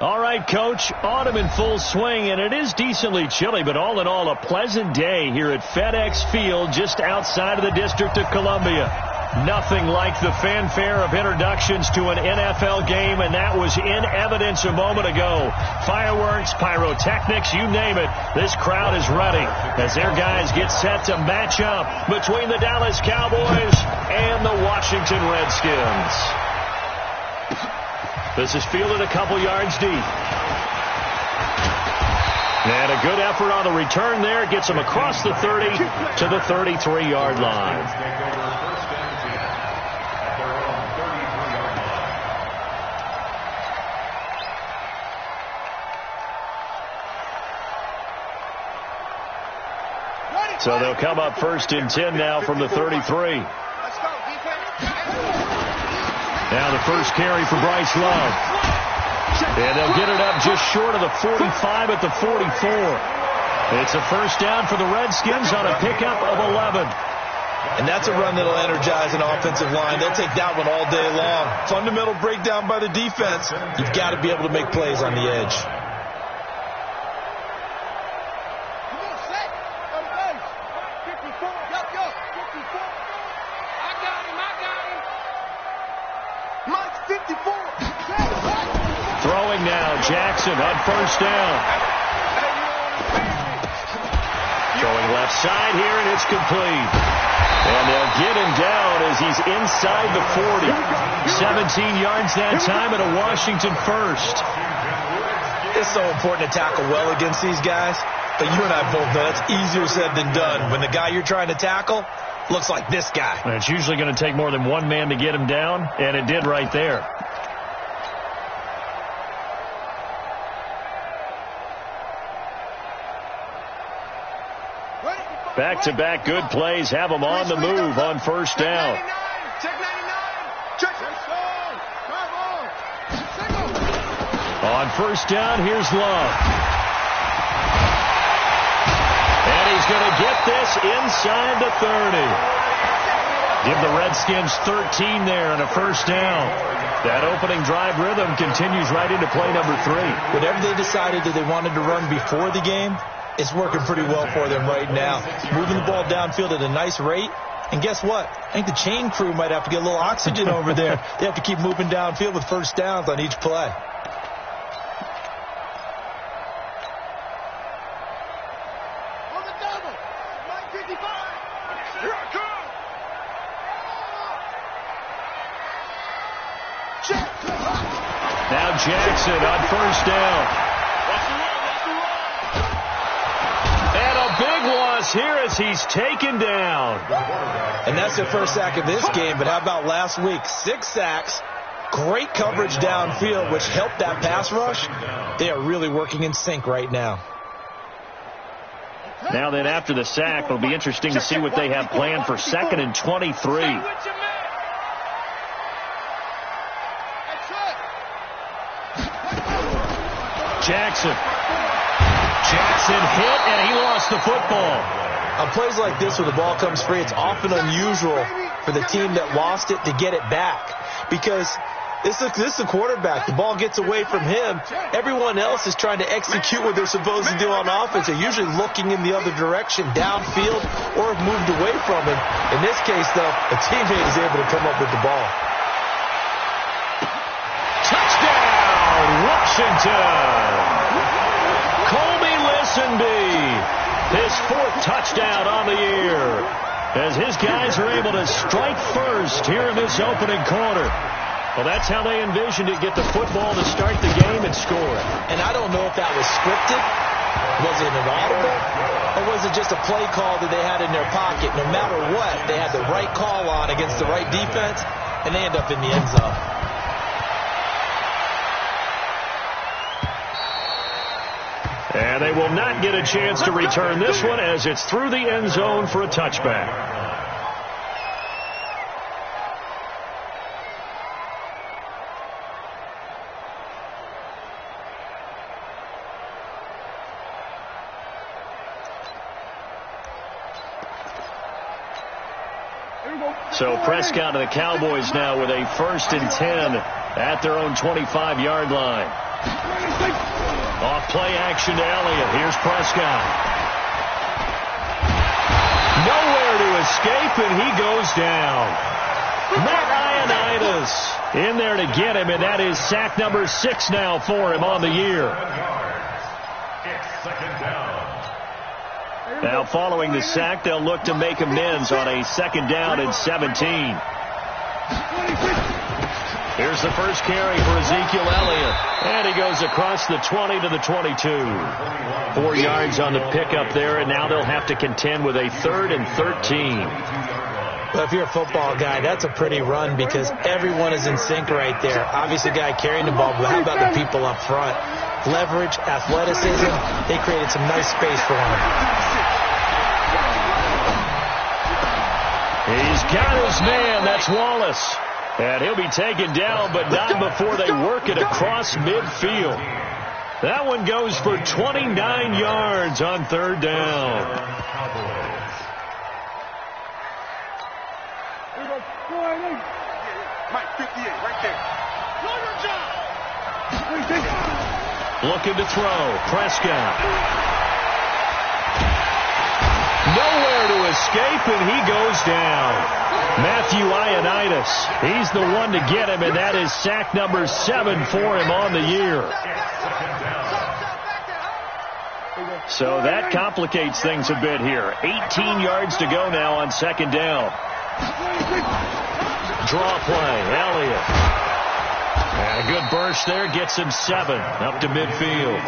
All right, Coach, autumn in full swing, and it is decently chilly, but all in all, a pleasant day here at FedEx Field just outside of the District of Columbia. Nothing like the fanfare of introductions to an NFL game, and that was in evidence a moment ago. Fireworks, pyrotechnics, you name it. This crowd is ready as their guys get set to match up between the Dallas Cowboys and the Washington Redskins. This is fielded a couple yards deep. And a good effort on the return there. Gets him across the 30 to the 33-yard line. So they'll come up 1st and 10 now from the 33. Now the first carry for Bryce Love. And they'll get it up just short of the 45 at the 44. It's a first down for the Redskins on a pickup of 11. And that's a run that'll energize an offensive line. They'll take that one all day long. Fundamental breakdown by the defense. You've got to be able to make plays on the edge. Throwing now, Jackson on first down. Throwing left side here, and it's complete. And they'll get him down as he's inside the 40. 17 yards that time and a Washington first. It's so important to tackle well against these guys. But you and I both know that's easier said than done. When the guy you're trying to tackle looks like this guy. And it's usually going to take more than one man to get him down, and it did right there. Back-to-back good plays have them on the move on first down. On first down, here's Love. And he's going to get this inside the 30. Give the Redskins 13 there and a first down. That opening drive rhythm continues right into play number 3. Whatever they decided that they wanted to run before the game, it's working pretty well for them right now. Moving the ball downfield at a nice rate. And guess what? I think the chain crew might have to get a little oxygen over there. They have to keep moving downfield with first downs on each play. Now Jackson on first down. Big loss here as he's taken down. And that's their first sack of this game, but how about last week? 6 sacks, great coverage downfield, which helped that pass rush. They are really working in sync right now. Now then, after the sack, it'll be interesting to see what they have planned for 2nd and 23. Jackson hit, and he lost the football. On plays like this where the ball comes free, it's often unusual for the team that lost it to get it back. Because this is the quarterback. The ball gets away from him. Everyone else is trying to execute what they're supposed to do on offense. They're usually looking in the other direction, downfield, or have moved away from him. In this case, though, a teammate is able to come up with the ball. Touchdown, Washington! His 4th touchdown on the year as his guys are able to strike first here in this opening quarter. Well, that's how they envisioned it, get the football to start the game and score it. And I don't know if that was scripted, was it an audible, or was it just a play call that they had in their pocket? No matter what, they had the right call on against the right defense, and they end up in the end zone. And they will not get a chance to return this one as it's through the end zone for a touchback. So Prescott and the Cowboys now with a 1st and 10 at their own 25-yard line. Off play action to Elliott. Here's Prescott. Nowhere to escape, and he goes down. Matt Ioannidis in there to get him, and that is sack number 6 now for him on the year. Now following the sack, they'll look to make amends on a 2nd down and 17. Here's the first carry for Ezekiel Elliott. And he goes across the 20 to the 22. 4 yards on the pickup there, and now they'll have to contend with a 3rd and 13. Well, if you're a football guy, that's a pretty run because everyone is in sync right there. Obviously, the guy carrying the ball, but how about the people up front? Leverage, athleticism, they created some nice space for him. He's got his man. That's Wallace. And he'll be taken down, but not before they work it across midfield. That one goes for 29 yards on 3rd down. Looking to throw. Prescott. Nowhere to escape, and he goes down. Matthew Ioannidis, he's the one to get him, and that is sack number 7 for him on the year. So that complicates things a bit here. 18 yards to go now on 2nd down. Draw play, Elliott. And a good burst there, gets him 7 up to midfield.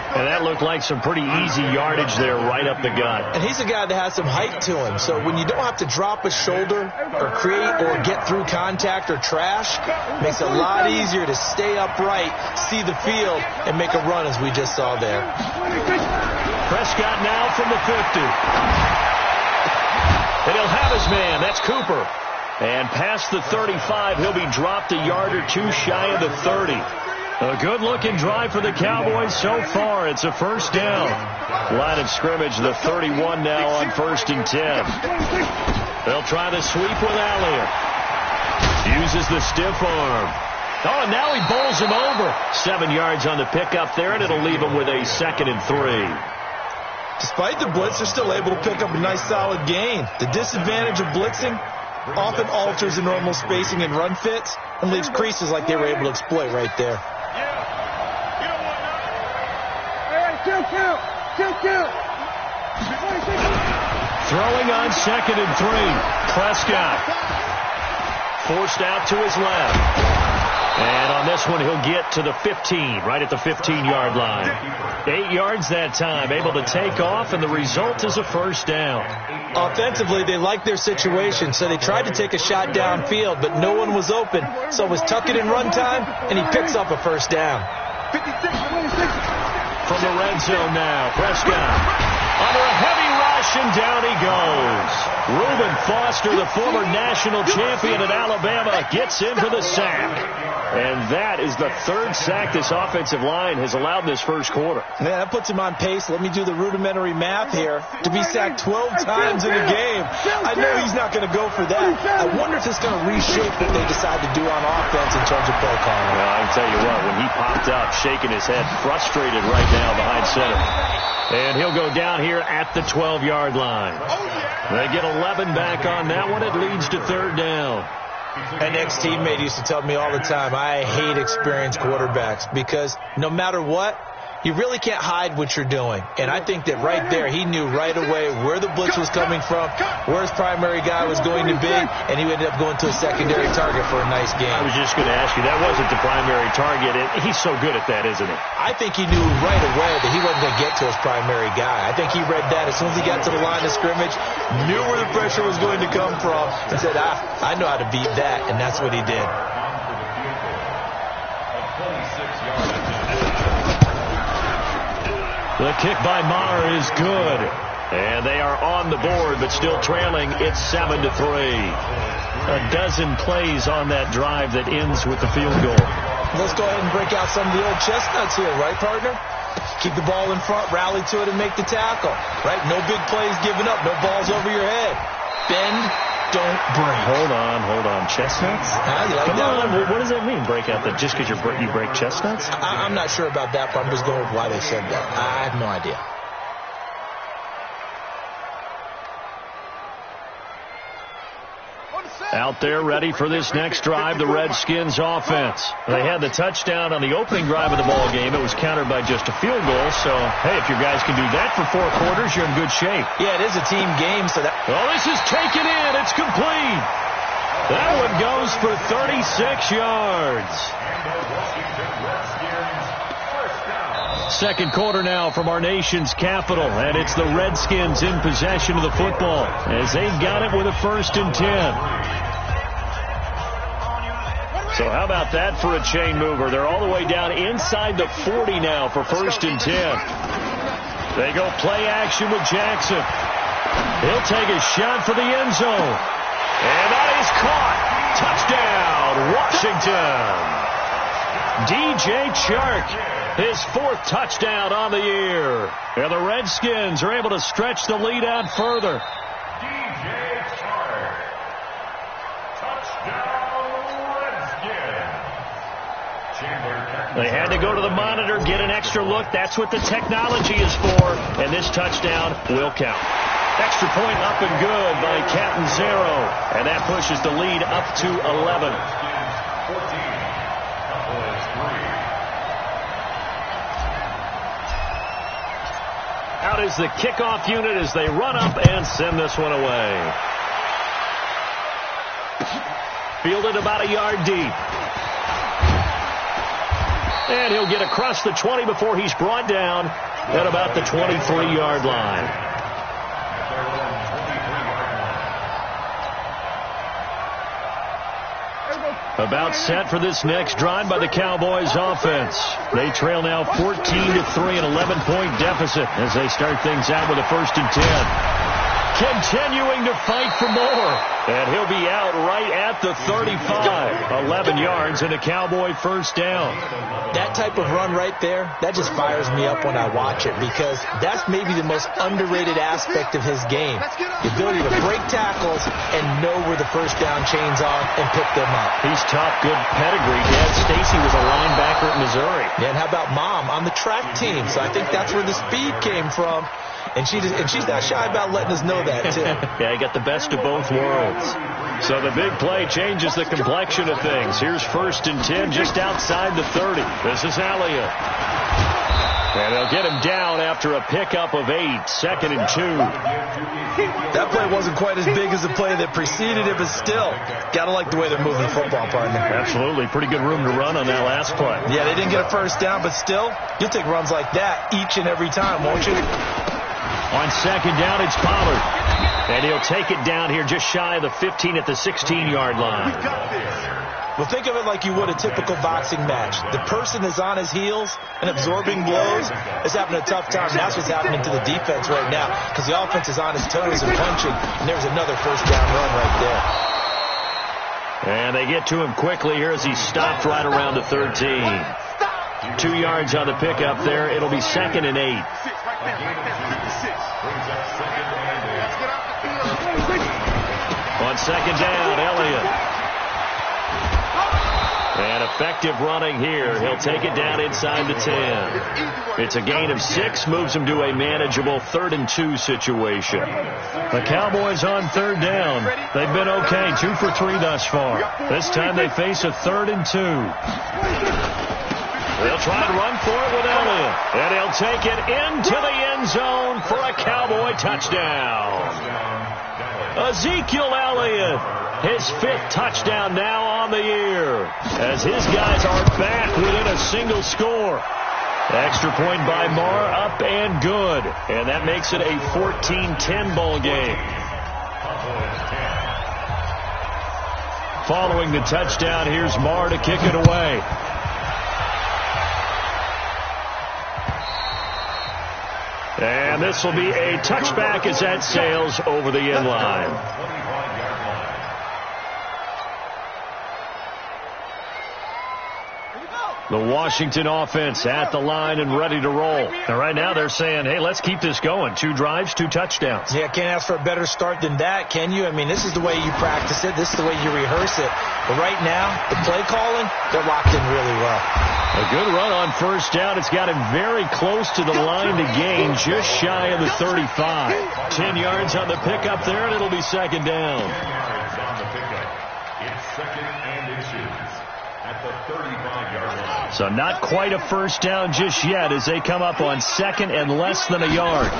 And that looked like some pretty easy yardage there right up the gut. And he's a guy that has some height to him. So when you don't have to drop a shoulder or create or get through contact or trash, it makes it a lot easier to stay upright, see the field, and make a run as we just saw there. Prescott now from the 50. And he'll have his man. That's Cooper. And past the 35, he'll be dropped a yard or 2 shy of the 30. A good-looking drive for the Cowboys so far. It's a 1st down. Line of scrimmage, the 31 now on 1st and 10. They'll try the sweep with Elliott. Uses the stiff arm. Oh, and now he bowls him over. 7 yards on the pickup there, and it'll leave him with a 2nd and 3. Despite the blitz, they're still able to pick up a nice solid gain. The disadvantage of blitzing often alters the normal spacing and run fits and leaves creases like they were able to exploit right there. Throwing on 2nd and 3. Prescott forced out to his left. And on this one, he'll get to the 15, right at the 15-yard line. 8 yards that time, able to take off, and the result is a 1st down. Offensively, they liked their situation, so they tried to take a shot downfield, but no one was open. So it was tuck it in run time, and he picks up a 1st down. From the red zone now, Prescott under a heavy rush, and down he goes. Reuben Foster, the former national champion at Alabama, gets in for the sack. And that is the 3rd sack this offensive line has allowed this 1st quarter. Man, that puts him on pace. Let me do the rudimentary math here. To be sacked 12 times in a game, I know he's not going to go for that. I wonder if it's going to reshape what they decide to do on offense in terms of play calling. Well, I can tell you what, when he popped up, shaking his head, frustrated right now behind center. And he'll go down here at the 12-yard line. They get 11 back on that one. It leads to 3rd down. An ex-teammate used to tell me all the time, I hate experienced quarterbacks because no matter what, you really can't hide what you're doing. And I think that right there, he knew right away where the blitz was coming from, where his primary guy was going to be, and he ended up going to a secondary target for a nice game. I was just going to ask you, that wasn't the primary target. He's so good at that, isn't he? I think he knew right away that he wasn't going to get to his primary guy. I think he read that as soon as he got to the line of scrimmage, knew where the pressure was going to come from, and said, I know how to beat that, and that's what he did. The kick by Maher is good. And they are on the board, but still trailing. It's 7-3. A dozen plays on that drive that ends with the field goal. Let's go ahead and break out some of the old chestnuts here, right, partner? Keep the ball in front, rally to it, and make the tackle, right? No big plays given up, no balls over your head. Bend, don't break. Hold on. Chestnuts? You like Come that on. one? What does that mean, break out? That just because you break chestnuts? I'm not sure about that, but I'm just going with why they said that. I have no idea. Out there ready for this next drive, the Redskins offense. They had the touchdown on the opening drive of the ball game. It was countered by just a field goal. So, hey, if your guys can do that for 4 quarters, you're in good shape. Yeah, it is a team game. So that. Well, this is taken in. It's complete. That one goes for 36 yards. Second quarter now from our nation's capital, and it's the Redskins in possession of the football as they've got it with a 1st and 10. So how about that for a chain mover? They're all the way down inside the 40 now for 1st and 10. They go play action with Jackson. He'll take a shot for the end zone. And that is caught. Touchdown, Washington. DJ Chark, his 4th touchdown on the year. And the Redskins are able to stretch the lead out further. DJ Chark. Touchdown, Redskins. They had to go to the monitor, get an extra look. That's what the technology is for. And this touchdown will count. Extra point up and good by Captain Zero. And that pushes the lead up to 11. 14. Cowboys 3. Out is the kickoff unit as they run up and send this one away. Fielded about a yard deep. And he'll get across the 20 before he's brought down at about the 23-yard line. About set for this next drive by the Cowboys offense. They trail now 14-3, an 11-point deficit as they start things out with a 1st and 10. Continuing to fight for more. And he'll be out right at the 35. 11 yards and a Cowboy 1st down. That type of run right there, that just fires me up when I watch it because that's maybe the most underrated aspect of his game. The ability to break tackles and know where the 1st down chains are and pick them up. He's tough, good pedigree. Dad Stacy was a linebacker at Missouri. Yeah, and how about Mom on the track team? So I think that's where the speed came from. And she's not shy about letting us know that, too. Yeah, he got the best of both worlds. So the big play changes the complexion of things. Here's 1st and 10 just outside the 30. This is Elliott. And they'll get him down after a pickup of 8. 2nd and 2. That play wasn't quite as big as the play that preceded it, but still, gotta like the way they're moving the football, partner. Absolutely. Pretty good room to run on that last play. Yeah, they didn't get a 1st down, but still, you'll take runs like that each and every time, won't you? On 2nd down, it's Pollard. And he'll take it down here just shy of the 15 at the 16-yard line. Well, think of it like you would a typical boxing match. The person is on his heels and absorbing blows is having a tough time. That's what's happening to the defense right now because the offense is on his toes and punching, and there's another 1st down run right there. And they get to him quickly here as he's stopped right around the 13. 2 yards on the pickup there. It'll be 2nd and 8. On 2nd down, Elliott. And effective running here. He'll take it down inside the 10. It's a gain of 6, moves him to a manageable 3rd and 2 situation. The Cowboys on 3rd down. They've been okay, 2 for 3 thus far. This time they face a 3rd and 2. They'll try and run for it with Elliott. And he'll take it into the end zone for a Cowboy touchdown. Ezekiel Elliott, his 5th touchdown now on the year, as his guys are back within a single score. Extra point by Marr, up and good. And that makes it a 14-10 ball game. Following the touchdown, here's Marr to kick it away. And this will be a touchback as that sails over the end line. The Washington offense at the line and ready to roll. And right now they're saying, hey, let's keep this going. 2 drives, 2 touchdowns. Yeah, can't ask for a better start than that, can you? I mean, this is the way you practice it. This is the way you rehearse it. But right now, the play calling, they're locked in really well. A good run on first down. It's got him very close to the line to gain, just shy of the 35. 10 yards on the pickup there, and it'll be second down. 10 yards on the pickup. It's second and inches at the 35-yard line. So not quite a first down just yet as they come up on second and less than a yard.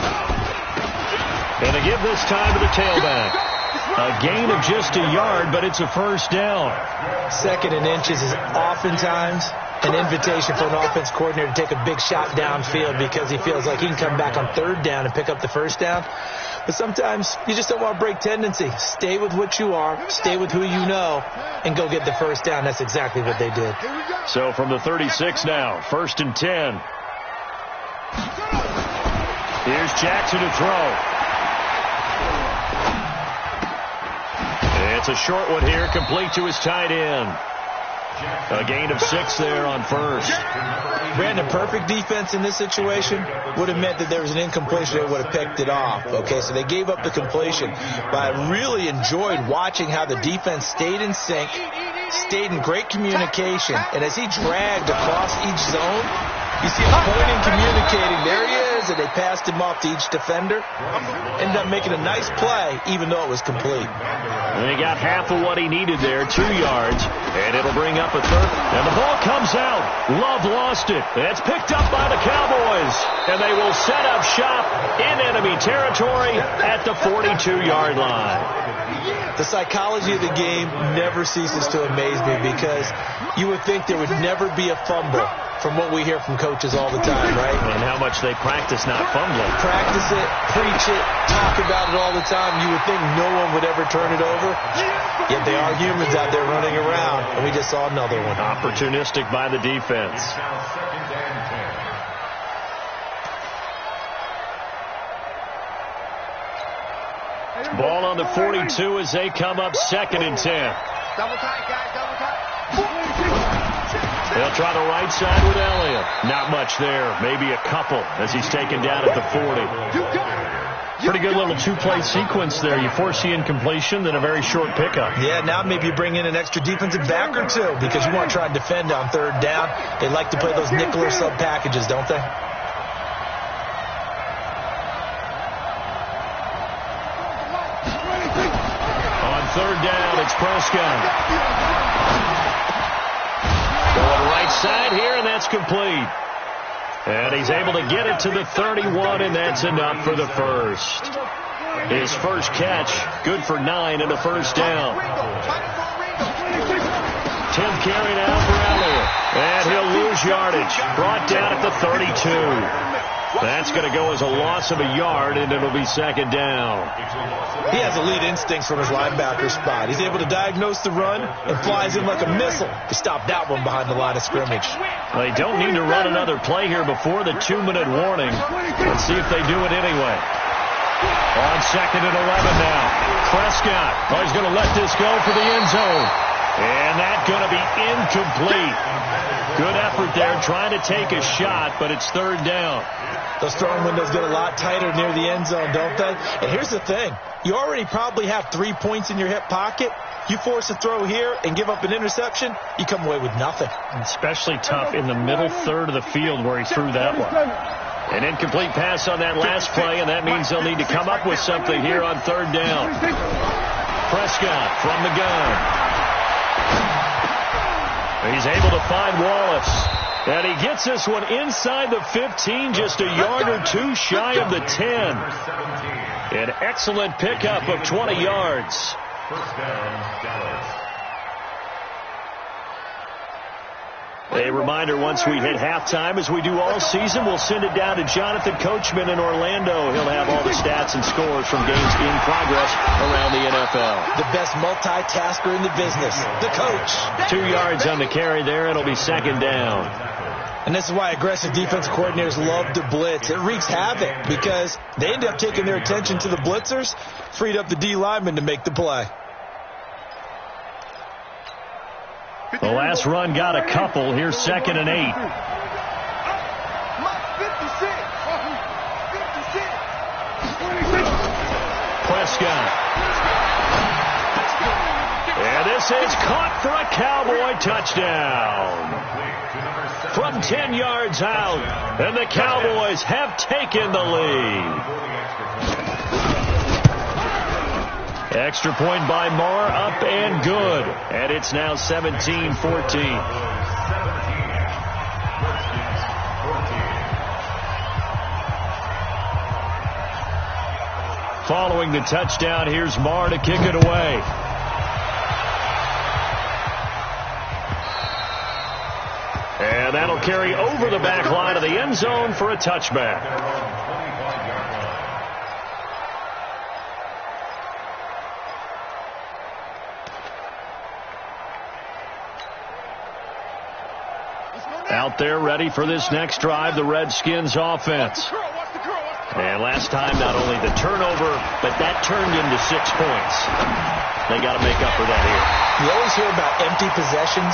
And they give this time to the tailback. A gain of just a yard, but it's a first down. Second and inches is oftentimes an invitation for an offense coordinator to take a big shot downfield because he feels like he can come back on third down and pick up the first down. But sometimes you just don't want to break tendency. Stay with what you are, stay with who you know, and go get the first down. That's exactly what they did. So from the 36 now, 1st and 10. Here's Jackson to throw. It's a short one here, complete to his tight end. A gain of 6 there on first. Brandon, perfect defense in this situation would have meant that there was an incompletion. They would have picked it off. Okay, so they gave up the completion. But I really enjoyed watching how the defense stayed in sync, stayed in great communication. And as he dragged across each zone, you see him pointing, communicating. There he is, and they passed him off to each defender. Ended up making a nice play, even though it was complete. And he got half of what he needed there, 2 yards, and it'll bring up a third. And the ball comes out. Love lost it. It's picked up by the Cowboys, and they will set up shop in enemy territory at the 42-yard line. The psychology of the game never ceases to amaze me because you would think there would never be a fumble from what we hear from coaches all the time, right? And how much they practice not fumbling. Practice it, preach it, talk about it all the time. You would think no one would ever turn it over. Yet they are humans out there running around, and we just saw another one. Opportunistic by the defense. Ball on the 42 as they come up 2nd and 10. Double tight, guys, double tight. They'll try the right side with Elliott. Not much there. Maybe a couple as he's taken down at the 40. Pretty good little 2-play sequence there. You force the incompletion, then a very short pickup. Yeah, now maybe you bring in an extra defensive back or two because you want to try and defend on third down. They like to play those nickel or sub packages, don't they? On third down, it's Prescott. Going right side here, and that's complete. And he's able to get it to the 31, and that's enough for the first. His first catch, good for 9 and a first down. 10th carry now for Elliott. And he'll lose yardage. Brought down at the 32. That's going to go as a loss of a yard, and it'll be second down. He has elite instincts from his linebacker spot. He's able to diagnose the run and flies in like a missile to stop that one behind the line of scrimmage. They don't need to run another play here before the 2-minute warning. Let's see if they do it anyway. On 2nd and 11 now. Prescott. Oh, he's going to let this go for the end zone. And that's going to be incomplete. Good effort there trying to take a shot, but it's third down. Those throwing windows get a lot tighter near the end zone, don't they? And here's the thing. You already probably have 3 points in your hip pocket. You force a throw here and give up an interception, you come away with nothing. Especially tough in the middle third of the field where he threw that one. An incomplete pass on that last play, and that means they'll need to come up with something here on third down. Prescott from the gun. He's able to find Wallace. And he gets this one inside the 15, just a yard or two shy of the 10. An excellent pickup of 20 yards. First down, Dallas. A reminder, once we hit halftime, as we do all season, we'll send it down to Jonathan Coachman in Orlando. He'll have all the stats and scores from games in progress around the NFL. The best multitasker in the business, the coach. 2 yards on the carry there. It'll be second down. And this is why aggressive defense coordinators love to blitz. It wreaks havoc because they end up taking their attention to the blitzers, freed up the D lineman to make the play. The last run got a couple. Here's 2nd and 8. Prescott. And this is caught for a Cowboy touchdown. From 10 yards out, and the Cowboys have taken the lead. Extra point by Marr, up and good. And it's now 17-14. Following the touchdown, here's Marr to kick it away. And that'll carry over the back line of the end zone for a touchback. Out there ready for this next drive, the Redskins offense. And last time, not only the turnover, but that turned into 6 points. They got to make up for that here. You always hear about empty possessions.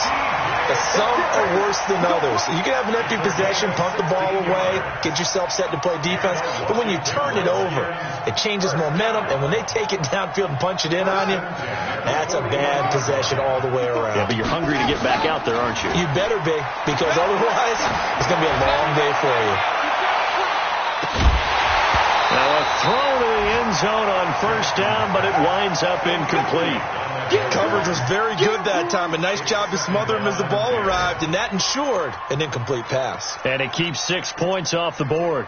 Some are worse than others. You can have an empty possession, punt the ball away, get yourself set to play defense. But when you turn it over, it changes momentum. And when they take it downfield and punch it in on you, that's a bad possession all the way around. Yeah, but you're hungry to get back out there, aren't you? You better be, because otherwise it's going to be a long day for you. Now a throw to the end zone on first down, but it winds up incomplete. Coverage was very good that time. A nice job to smother him as the ball arrived, and that ensured an incomplete pass. And it keeps 6 points off the board.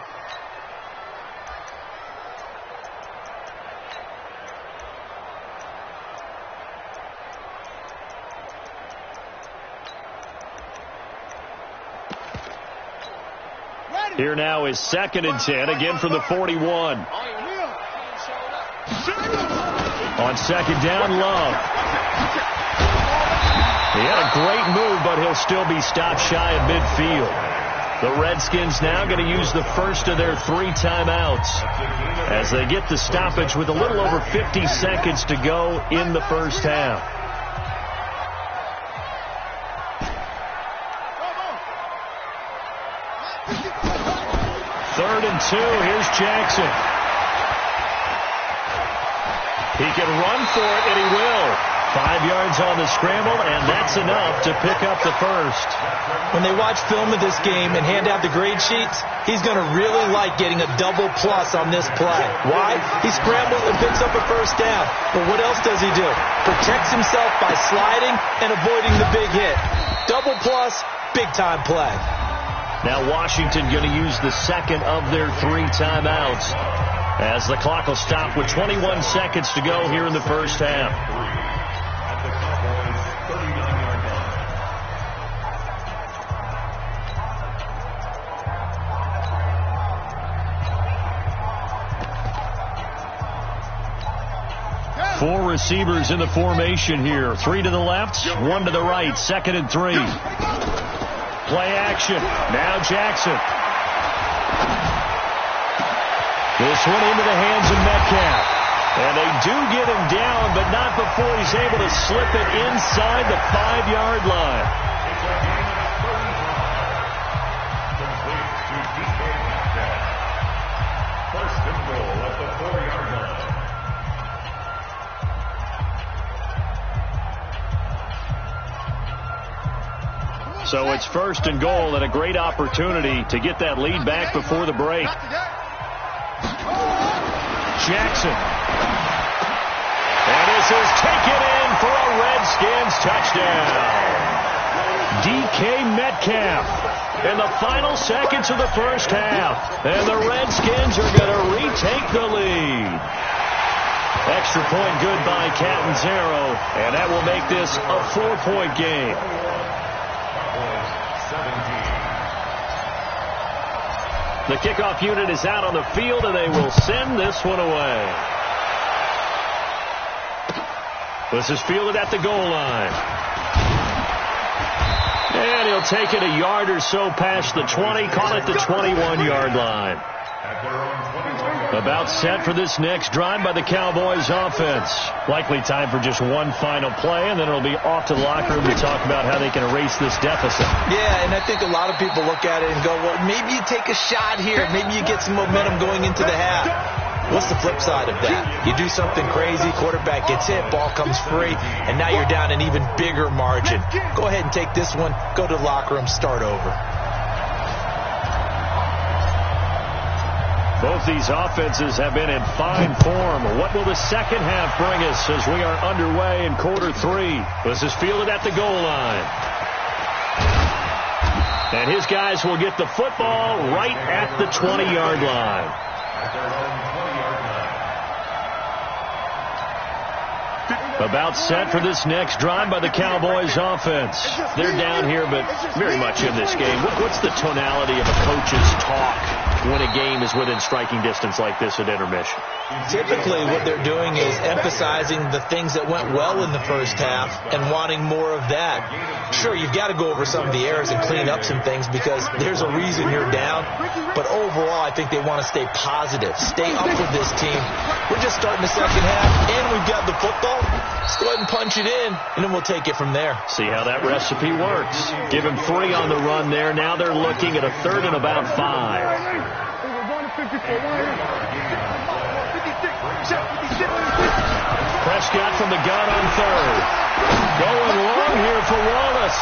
Here now is 2nd and 10, again from the 41. On 2nd down, Love. He had a great move, but he'll still be stopped shy of midfield. The Redskins now going to use the first of their 3 timeouts as they get the stoppage with a little over 50 seconds to go in the first half. Third and 2. Here's Jackson. He can run for it, and he will. 5 yards on the scramble, and that's enough to pick up the first. When they watch film of this game and hand out the grade sheets, he's going to really like getting a double plus on this play. Why? He scrambles and picks up a first down. But what else does he do? Protects himself by sliding and avoiding the big hit. Double plus, big-time play. Now Washington going to use the second of their 3 timeouts as the clock will stop with 21 seconds to go here in the first half. At the Cowboys' 39-yard line. 4 receivers in the formation here. 3 to the left, 1 to the right. 2nd and 3. Play action. Now Jackson. This one into the hands of Metcalf. And they do get him down, but not before he's able to slip it inside the 5-yard line. It's a game of 35. Complete to DK Metcalf. First and goal at the 4-yard line. So it's first and goal and a great opportunity to get that lead back before the break. Jackson. And this is taken in for a Redskins touchdown. DK Metcalf in the final seconds of the first half. And the Redskins are going to retake the lead. Extra point good by Catanzaro. And that will make this a 4-point game. The kickoff unit is out on the field, and they will send this one away. This is fielded at the goal line. And he'll take it a yard or so past the 20, call it the 21-yard line. At their own 21-yard About set for this next drive by the Cowboys offense. Likely time for just one final play, and then it'll be off to the locker room to talk about how they can erase this deficit. Yeah, and I think a lot of people look at it and go, well, maybe you take a shot here. Maybe you get some momentum going into the half. What's the flip side of that? You do something crazy, quarterback gets hit, ball comes free, and now you're down an even bigger margin. Go ahead and take this one, go to the locker room, start over. Both these offenses have been in fine form. What will the second half bring us as we are underway in quarter 3? This is fielded at the goal line. And his guys will get the football right at the 20-yard line. About set for this next drive by the Cowboys offense. They're down here, but very much in this game. What's the tonality of a coach's talk when a game is within striking distance like this at intermission? Typically, what they're doing is emphasizing the things that went well in the first half and wanting more of that. Sure, you've got to go over some of the errors and clean up some things because there's a reason you're down. But overall, I think they want to stay positive, stay up with this team. We're just starting the second half, and we've got the football. Let's go ahead and punch it in, and then we'll take it from there. See how that recipe works. Give him 3 on the run there. Now they're looking at a 3rd and about 5. Prescott from the gun on 3rd. Going long here for Wallace.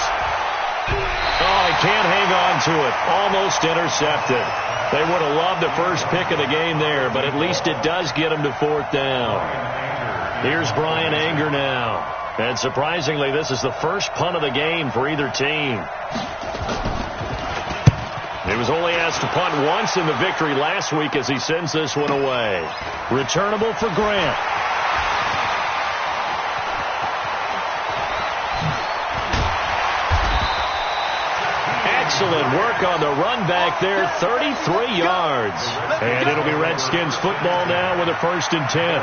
Oh, he can't hang on to it. Almost intercepted. They would have loved the first pick of the game there, but at least it does get him to 4th down. Here's Brian Anger now. And surprisingly, this is the first punt of the game for either team. He was only asked to punt once in the victory last week as he sends this one away. Returnable for Grant. Excellent work on the run back there, 33 yards. And it'll be Redskins football now with a 1st and 10.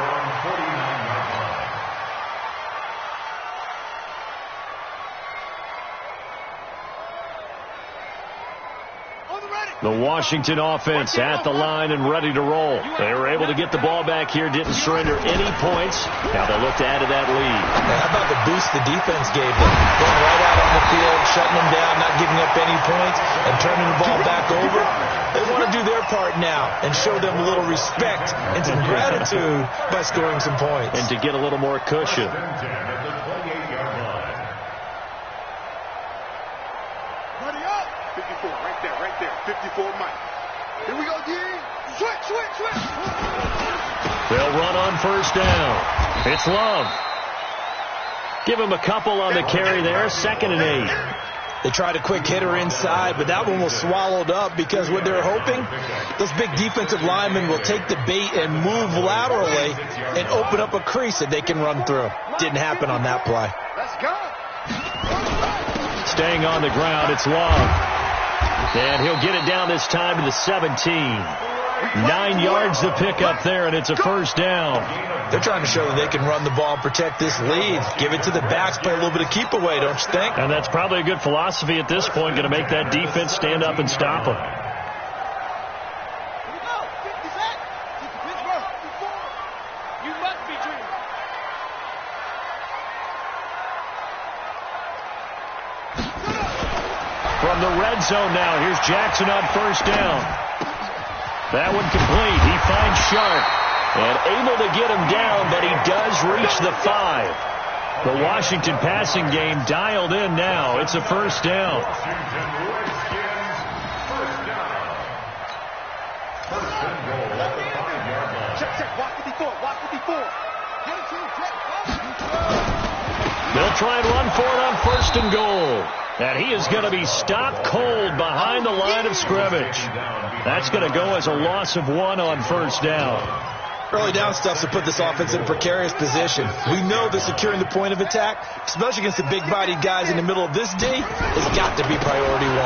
The Washington offense at the line and ready to roll. They were able to get the ball back here, didn't surrender any points. Now they look to add to that lead. How about the boost the defense gave them? Going right out on the field, shutting them down, not giving up any points, and turning the ball back over. They want to do their part now and show them a little respect and some gratitude by scoring some points. And to get a little more cushion. Right there. 54 Mike. Here we go, D. Switch. They'll run on 1st down. It's Love. Give him a couple on the carry there. 2nd and 8. They tried a quick hitter inside, but that one was swallowed up because what they're hoping, those big defensive linemen will take the bait and move laterally and open up a crease that they can run through. Didn't happen on that play. Let's go. Staying on the ground, it's Love. And he'll get it down this time to the 17. 9 yards to pick up there, and it's a 1st down. They're trying to show that they can run the ball, protect this lead. Give it to the backs, play a little bit of keep away, don't you think? And that's probably a good philosophy at this point, going to make that defense stand up and stop them. From the red zone now, here's Jackson on 1st down. That one complete. He finds Sharp and able to get him down, but he does reach the 5. The Washington passing game dialed in now. It's a 1st down. They'll try and run for it on 1st and goal. And he is going to be stopped cold behind the line of scrimmage. That's going to go as a loss of 1 on 1st down. Early down stuff to put this offense in a precarious position. We know that securing the point of attack, especially against the big-bodied guys in the middle of this D, has got to be priority 1.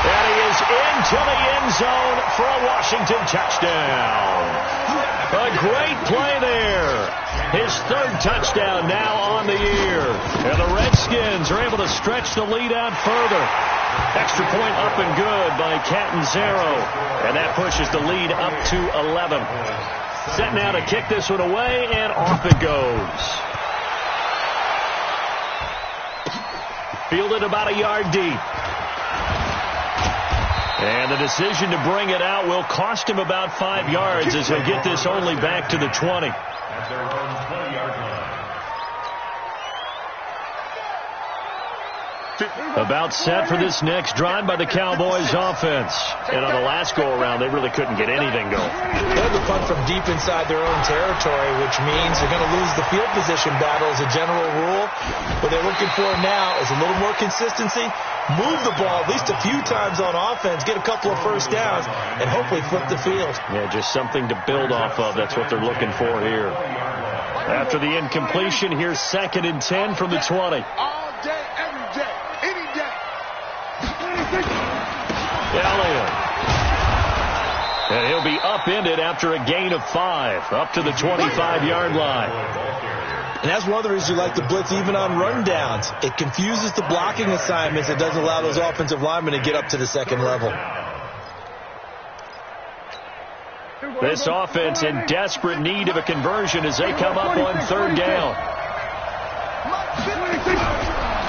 And he is into the end zone for a Washington touchdown. A great play there. His 3rd touchdown now on the year. And the Redskins Redskins are able to stretch the lead out further. Extra point up and good by Catanzaro. And that pushes the lead up to 11. Set now to kick this one away, and off it goes. Fielded about a yard deep. And the decision to bring it out will cost him about 5 yards as he'll get this only back to the 20. At their own 20-yard line. About set for this next drive by the Cowboys offense. And on the last go-around, they really couldn't get anything going. They had to punt from deep inside their own territory, which means they're going to lose the field position battle as a general rule. What they're looking for now is a little more consistency, move the ball at least a few times on offense, get a couple of first downs, and hopefully flip the field. Yeah, just something to build off of. That's what they're looking for here. After the incompletion, here's 2nd and 10 from the 20. All day, every day, any day. Elliott. And he'll be upended after a gain of 5, up to the 25-yard line. And that's one of the reasons you like the blitz even on rundowns. It confuses the blocking assignments. It doesn't allow those offensive linemen to get up to the second level. This offense in desperate need of a conversion as they come up on 3rd down.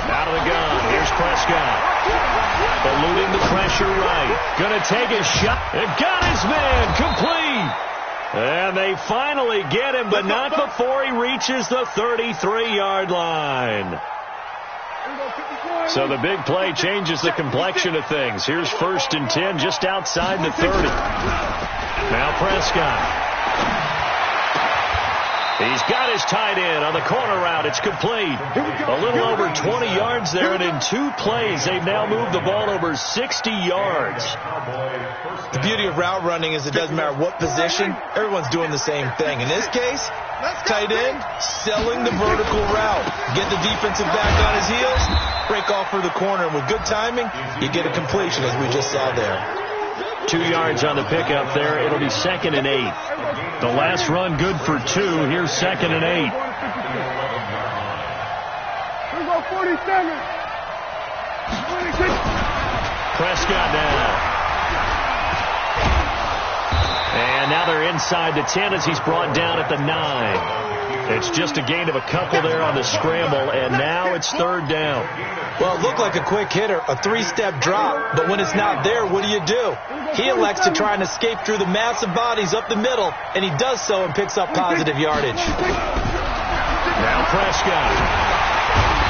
Out of the gun. Here's Prescott. Eluding the pressure right. Going to take a shot. And got his man. Complete. And they finally get him, but not before he reaches the 33-yard line. So the big play changes the complexion of things. Here's 1st and 10 just outside the 30. Now Prescott. He's got his tight end on the corner route. It's complete. A little over 20 yards there, and in 2 plays, they've now moved the ball over 60 yards. The beauty of route running is it doesn't matter what position, everyone's doing the same thing. In this case, tight end, selling the vertical route. Get the defensive back on his heels, break off for the corner, and with good timing, you get a completion, as we just saw there. 2 yards on the pickup there. It'll be 2nd and 8. The last run good for 2. Here's 2nd and 8. Here we go, 47. Prescott now. And now they're inside the 10 as he's brought down at the 9. It's just a gain of a couple there on the scramble, and now it's 3rd down. Well, it looked like a quick hitter, a 3-step drop, but when it's not there, what do? He elects to try and escape through the massive bodies up the middle, and he does so and picks up positive yardage. Now Prescott.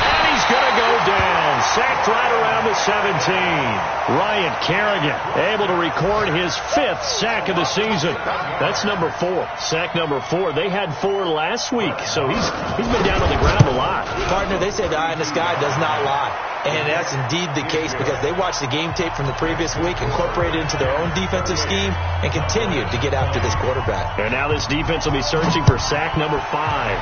And he's going to go down. Sacked right around the 17. Ryan Kerrigan able to record his 5th sack of the season. That's number 4. Sack number 4. They had 4 last week, so he's been down on the ground a lot. Partner, they say the eye in the sky does not lie. And that's indeed the case because they watched the game tape from the previous week, incorporated it into their own defensive scheme, and continued to get after this quarterback. And now this defense will be searching for sack number 5.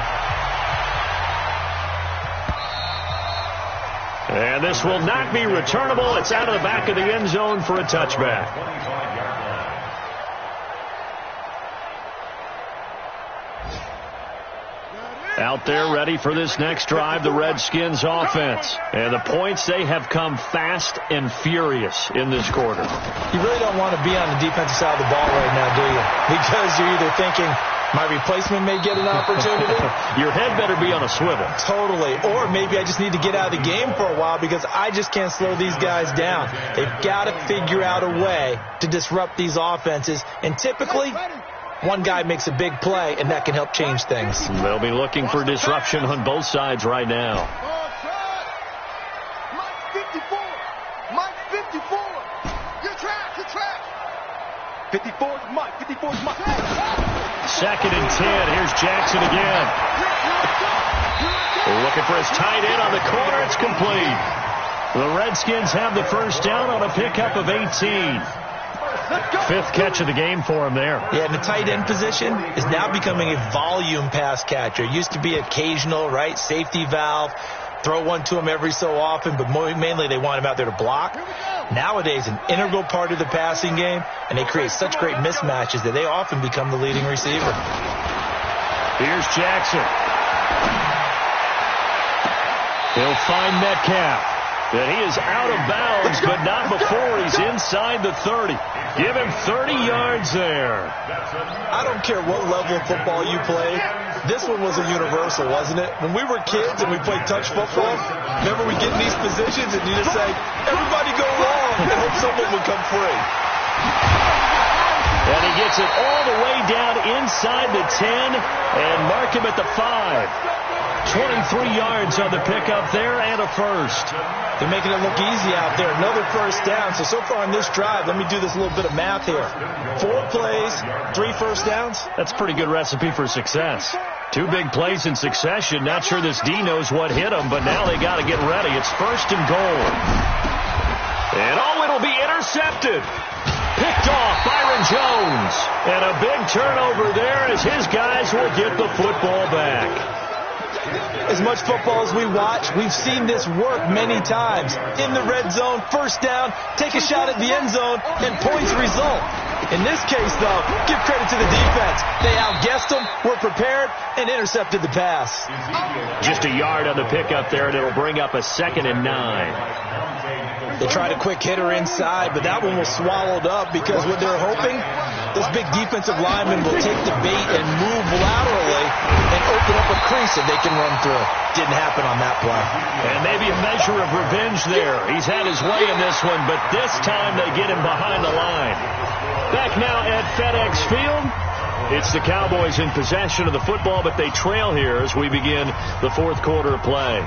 And this will not be returnable. It's out of the back of the end zone for a touchback. Out there ready for this next drive, the Redskins offense. And the points, they have come fast and furious in this quarter. You really don't want to be on the defensive side of the ball right now, do you? Because you're either thinking, my replacement may get an opportunity. Your head better be on a swivel. Totally. Or maybe I just need to get out of the game for a while because I just can't slow these guys down. They've got to figure out a way to disrupt these offenses. And typically, one guy makes a big play, and that can help change things. They'll be looking for disruption on both sides right now. Mike 54. You're trapped. 54's Mike. 54's Mike. 2nd and 10. Here's Jackson again. Looking for his tight end on the corner. It's complete. The Redskins have the first down on a pickup of 18. 5th catch of the game for him there. Yeah, and the tight end position is now becoming a volume pass catcher. It used to be occasional, right? Safety valve. Throw one to him every so often, but mainly they want him out there to block. Nowadays, an integral part of the passing game, and they create such great mismatches that they often become the leading receiver. Here's Jackson. He'll find Metcalf. And he is out of bounds, but not before he's inside the 30. Give him 30 yards there. I don't care what level of football you play. This one was a universal, wasn't it? When we were kids and we played touch football, remember we get in these positions and you just say, everybody go long and hope someone would come free. And he gets it all the way down inside the 10 and mark him at the 5. 23 yards on the pickup there and a first. They're making it look easy out there. Another first down. So far on this drive, let me do this little bit of math here. 4 plays, 3 first downs. That's a pretty good recipe for success. 2 big plays in succession. Not sure this D knows what hit him, but now they got to get ready. It's first and goal. And it'll be intercepted. Picked off Byron Jones. And a big turnover there as his guys will get the football back. As much football as we watch, we've seen this work many times. In the red zone, first down, take a shot at the end zone, and points result. In this case, though, give credit to the defense. They outguessed them, were prepared, and intercepted the pass. Just a yard on the pickup there, and it'll bring up a 2nd and 9. They tried a quick hitter inside, but that one was swallowed up because what they're hoping, this big defensive lineman will take the bait and move laterally and open up a crease that they can run through. Didn't happen on that play. And maybe a measure of revenge there. He's had his way in this one, but this time they get him behind the line. Back now at FedEx Field. It's the Cowboys in possession of the football, but they trail here as we begin the 4th quarter of play.